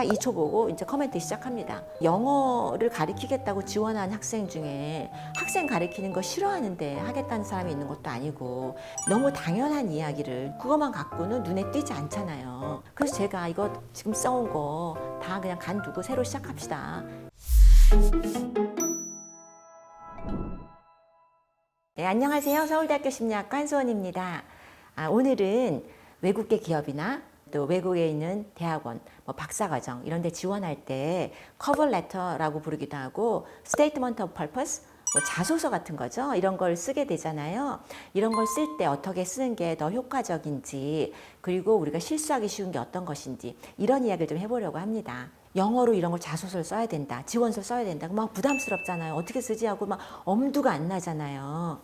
딱 2초 보고 이제 커멘트 시작합니다. 영어를 가르치겠다고 지원한 학생 중에 학생 가르치는 거 싫어하는데 하겠다는 사람이 있는 것도 아니고 너무 당연한 이야기를 그것만 갖고는 눈에 띄지 않잖아요. 그래서 제가 이거 지금 써온 거 다 그냥 간두고 새로 시작합시다. 네, 안녕하세요. 서울대학교 심리학과 한수원입니다. 오늘은 외국계 기업이나 또 외국에 있는 대학원, 박사과정 이런 데 지원할 때 커버 레터라고 부르기도 하고 스테이트먼트 오브 퍼포스, 자소서 같은 거죠. 이런 걸 쓰게 되잖아요. 이런 걸 쓸 때 어떻게 쓰는 게 더 효과적인지, 그리고 우리가 실수하기 쉬운 게 어떤 것인지 이런 이야기를 좀 해보려고 합니다. 영어로 이런 걸 자소서를 써야 된다, 지원서 써야 된다, 막 부담스럽잖아요. 어떻게 쓰지 하고 막 엄두가 안 나잖아요.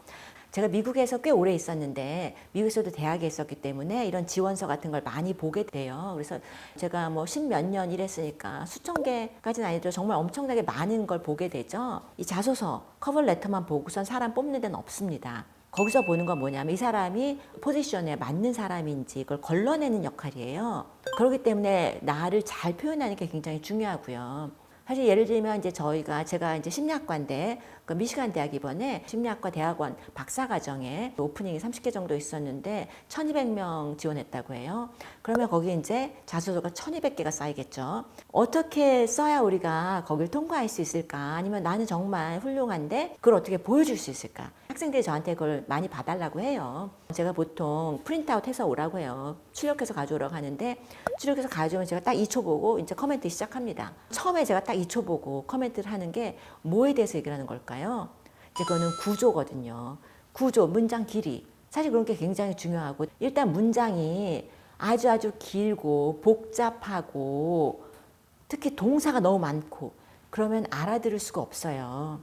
제가 미국에서 꽤 오래 있었는데 미국에서도 대학에 있었기 때문에 이런 지원서 같은 걸 많이 보게 돼요. 그래서 제가 십몇 년 일했으니까 수천 개까지는 아니더라도 정말 엄청나게 많은 걸 보게 되죠. 이 자소서, 커버 레터만 보고선 사람 뽑는 데는 없습니다. 거기서 보는 건 뭐냐면 이 사람이 포지션에 맞는 사람인지 그걸 걸러내는 역할이에요. 그렇기 때문에 나를 잘 표현하는 게 굉장히 중요하고요. 사실 예를 들면 이제 제가 이제 심리학과인데 그 미시간 대학 이번에 심리학과 대학원 박사과정에 오프닝이 30개 정도 있었는데 1200명 지원했다고 해요. 그러면 거기 이제 자소서가 1200개가 쌓이겠죠. 어떻게 써야 우리가 거길 통과할 수 있을까? 아니면 나는 정말 훌륭한데 그걸 어떻게 보여줄 수 있을까? 학생들이 저한테 그걸 많이 봐달라고 해요. 제가 보통 프린트아웃 해서 오라고 해요. 출력해서 가져오라고 하는데 출력해서 가져오면 제가 딱 2초 보고 이제 커멘트 시작합니다. 처음에 제가 딱 2초 보고 코멘트를 하는 게 뭐에 대해서 얘기를 하는 걸까요? 이제 그거는 구조거든요. 구조, 문장 길이. 사실 그런 게 굉장히 중요하고 일단 문장이 아주 길고 복잡하고 특히 동사가 너무 많고 그러면 알아들을 수가 없어요.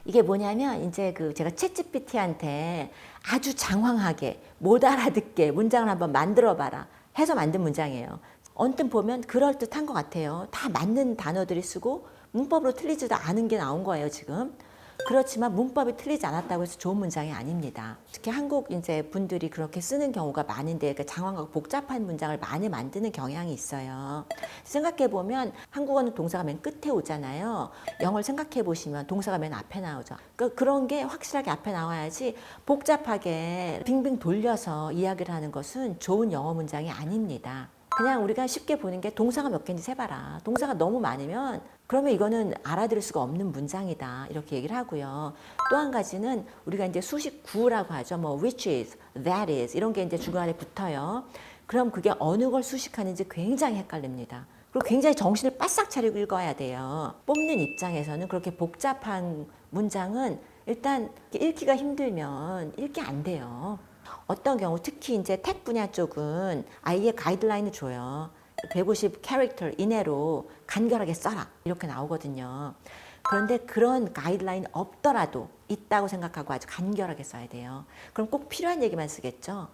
이게 뭐냐면 이제 제가 챗GPT한테 아주 장황하게 못 알아듣게 문장을 한번 만들어 봐라 해서 만든 문장이에요. 언뜻 보면 그럴듯한 것 같아요. 다 맞는 단어들이 쓰고 문법으로 틀리지도 않은 게 나온 거예요, 지금. 그렇지만 문법이 틀리지 않았다고 해서 좋은 문장이 아닙니다. 특히 한국 이제 분들이 그렇게 쓰는 경우가 많은데 장황하고 복잡한 문장을 많이 만드는 경향이 있어요. 생각해 보면 한국어는 동사가 맨 끝에 오잖아요. 영어를 생각해 보시면 동사가 맨 앞에 나오죠. 그런 게 확실하게 앞에 나와야지 복잡하게 빙빙 돌려서 이야기를 하는 것은 좋은 영어 문장이 아닙니다. 그냥 우리가 쉽게 보는 게 동사가 몇 개인지 세봐라. 동사가 너무 많으면 그러면 이거는 알아들을 수가 없는 문장이다. 이렇게 얘기를 하고요. 또 한 가지는 우리가 이제 수식 구라고 하죠. which is, that is 이런 게 이제 중간에 붙어요. 그럼 그게 어느 걸 수식하는지 굉장히 헷갈립니다. 그리고 굉장히 정신을 바싹 차리고 읽어야 돼요. 뽑는 입장에서는 그렇게 복잡한 문장은 일단 읽기가 힘들면 읽기 안 돼요. 어떤 경우 특히 이제 텍 분야 쪽은 아예 가이드라인을 줘요. 150 캐릭터 이내로 간결하게 써라 이렇게 나오거든요. 그런데 그런 가이드라인 없더라도 있다고 생각하고 아주 간결하게 써야 돼요. 그럼 꼭 필요한 얘기만 쓰겠죠.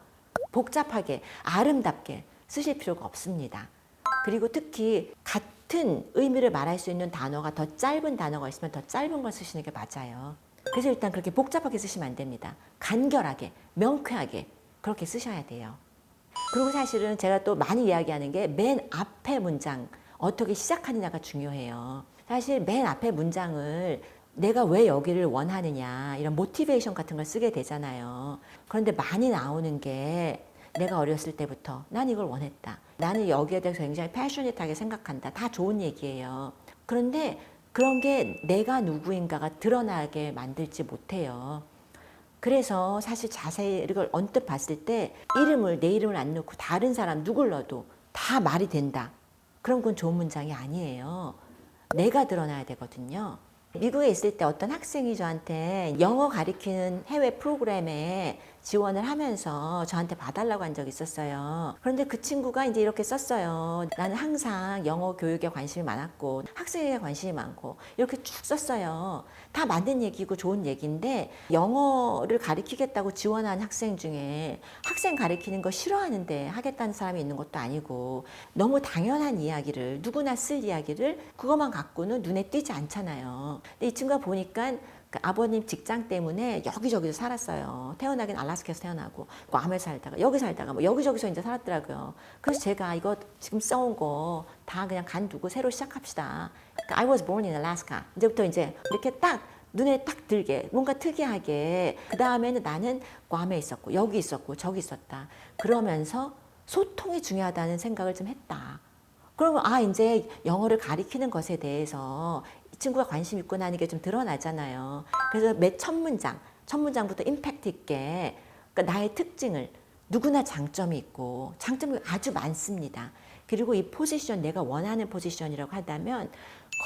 복잡하게 아름답게 쓰실 필요가 없습니다. 그리고 특히 같은 의미를 말할 수 있는 단어가 더 짧은 단어가 있으면 더 짧은 걸 쓰시는 게 맞아요. 그래서 일단 그렇게 복잡하게 쓰시면 안 됩니다. 간결하게, 명쾌하게 그렇게 쓰셔야 돼요. 그리고 사실은 제가 또 많이 이야기하는 게 맨 앞에 문장 어떻게 시작하느냐가 중요해요. 사실 맨 앞에 문장을 내가 왜 여기를 원하느냐 이런 모티베이션 같은 걸 쓰게 되잖아요. 그런데 많이 나오는 게 내가 어렸을 때부터 난 이걸 원했다. 나는 여기에 대해서 굉장히 패셔닛하게 생각한다. 다 좋은 얘기예요. 그런데 그런 게 내가 누구인가가 드러나게 만들지 못해요. 그래서 사실 자세히 이걸 언뜻 봤을 때 내 이름을 안 넣고 다른 사람 누굴 넣어도 다 말이 된다. 그런 건 좋은 문장이 아니에요. 내가 드러나야 되거든요. 미국에 있을 때 어떤 학생이 저한테 영어 가르치는 해외 프로그램에 지원을 하면서 저한테 봐달라고 한 적이 있었어요. 그런데 그 친구가 이제 이렇게 썼어요. 나는 항상 영어 교육에 관심이 많았고 학생에게 관심이 많고 이렇게 쭉 썼어요. 다 맞는 얘기고 좋은 얘기인데 영어를 가르치겠다고 지원한 학생 중에 학생 가르치는 거 싫어하는데 하겠다는 사람이 있는 것도 아니고 너무 당연한 이야기를 누구나 쓸 이야기를 그것만 갖고는 눈에 띄지 않잖아요. 근데 이 친구가 보니까 그러니까 아버님 직장 때문에 여기저기서 살았어요. 태어나긴 알래스카에서 태어나고 괌에 살다가 여기 살다가 뭐 여기저기서 이제 살았더라고요. 그래서 제가 이거 지금 써온 거 다 그냥 간두고 새로 시작합시다. 그러니까 I was born in Alaska. 이제부터 이제 이렇게 딱 눈에 딱 들게 뭔가 특이하게 그 다음에는 나는 괌에 있었고 여기 있었고 저기 있었다. 그러면서 소통이 중요하다는 생각을 좀 했다. 그러면 이제 영어를 가리키는 것에 대해서 이 친구가 관심 있구나 하는 게 좀 드러나잖아요. 그래서 매 첫 문장부터 임팩트 있게 그러니까 나의 특징을 누구나 장점이 있고 장점이 아주 많습니다. 그리고 이 포지션 내가 원하는 포지션이라고 한다면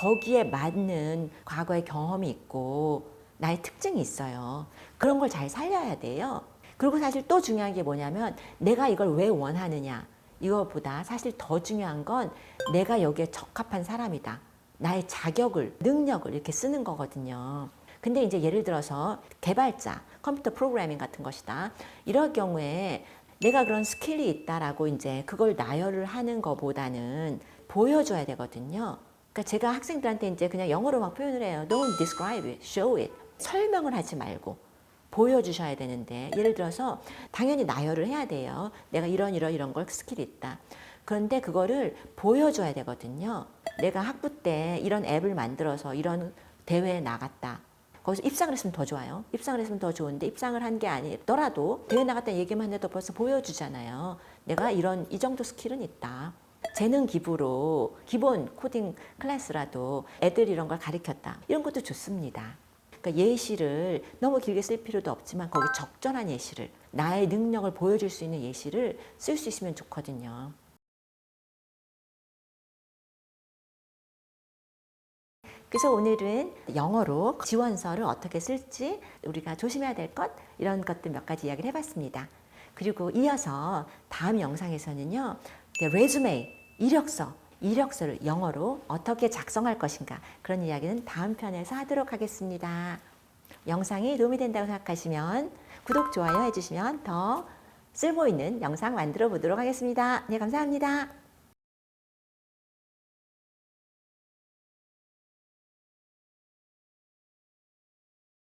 거기에 맞는 과거의 경험이 있고 나의 특징이 있어요. 그런 걸 잘 살려야 돼요. 그리고 사실 또 중요한 게 뭐냐면 내가 이걸 왜 원하느냐. 이거보다 사실 더 중요한 건 내가 여기에 적합한 사람이다. 나의 자격을, 능력을 이렇게 쓰는 거거든요. 근데 이제 예를 들어서 개발자, 컴퓨터 프로그래밍 같은 것이다. 이럴 경우에 내가 그런 스킬이 있다라고 이제 그걸 나열을 하는 것보다는 보여줘야 되거든요. 그러니까 제가 학생들한테 이제 그냥 영어로 막 표현을 해요. Don't describe it, show it. 설명을 하지 말고. 보여주셔야 되는데 예를 들어서 당연히 나열을 해야 돼요. 내가 이런 걸 스킬이 있다. 그런데 그거를 보여줘야 되거든요. 내가 학부 때 이런 앱을 만들어서 이런 대회에 나갔다. 거기서 입상을 했으면 더 좋아요. 입상을 했으면 더 좋은데 입상을 한 게 아니더라도 대회 나갔다는 얘기만 해도 벌써 보여주잖아요. 내가 이 정도 스킬은 있다. 재능 기부로 기본 코딩 클래스라도 애들 이런 걸 가르쳤다. 이런 것도 좋습니다. 그러니까 예시를 너무 길게 쓸 필요도 없지만 거기 적절한 예시를 나의 능력을 보여줄 수 있는 예시를 쓸 수 있으면 좋거든요. 그래서 오늘은 영어로 지원서를 어떻게 쓸지 우리가 조심해야 될 것 이런 것들 몇 가지 이야기를 해봤습니다. 그리고 이어서 다음 영상에서는요. 레주메, 이력서를 영어로 어떻게 작성할 것인가 그런 이야기는 다음 편에서 하도록 하겠습니다. 영상이 도움이 된다고 생각하시면 구독, 좋아요 해주시면 더 쓸모있는 영상 만들어 보도록 하겠습니다. 네, 감사합니다.